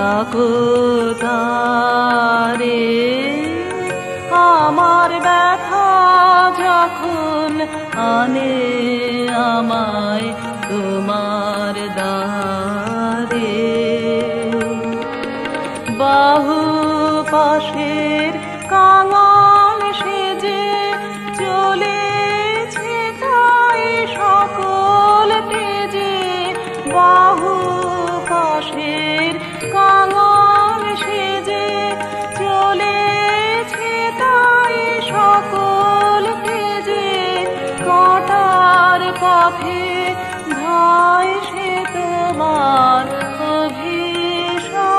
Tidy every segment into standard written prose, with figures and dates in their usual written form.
ডাকো তারে। আমার ব্যথা যখন আনে আমায় তোমার দ্বারে, বাহু পাশের কাঙাল সেজে চলেছে তাই সকল তেজে। বাহু পাশের কাঙাল সেজে চলেছে তাই সকল তেজে। কাঁটার পথে ধায় সে তোমার অভিসারে।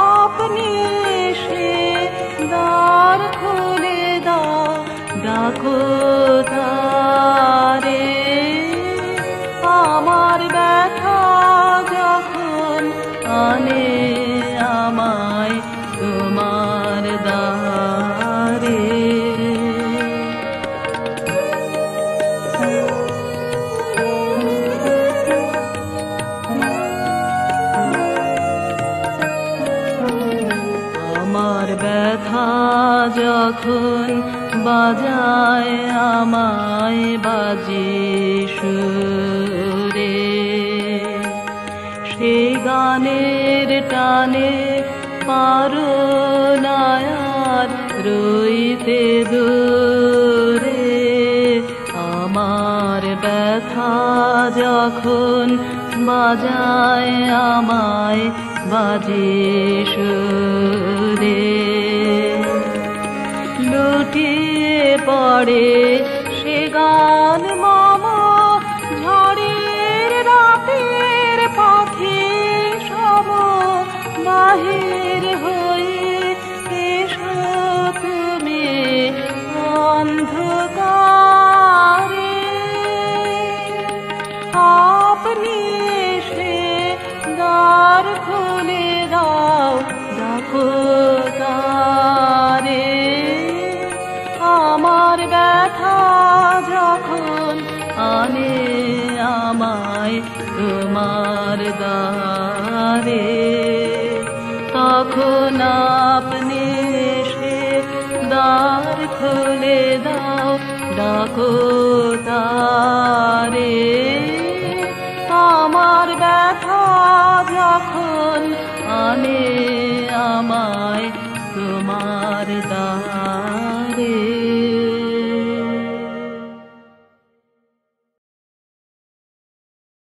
আপনি সে দ্বার খুলে দাও, ডাকো তারে। আমার ব্যথা যখন আনে আমায় তোমার দ্বারে। আমার ব্যথা যখন বাজায় আমায় বাজে সুরে, সে গানের টানে পারো না আর রইতে দূরে। আমার ব্যথা যখন বাজায় আমায় বাজে সুরে, লুটিয়ে পড়ে সে গান মম ঝড়ের রাতের পথে সম। বাহির হয়ে এসো তুমি অন্ধকারে। আপনি এসে দ্বার খুলে দাও, ডাকো তারে। আমার ব্যথা যখন আনে আমায় তোমার দ্বারে, তখন আপনি এসে দ্বার খুলে দাও, ডাকো তারে। আমার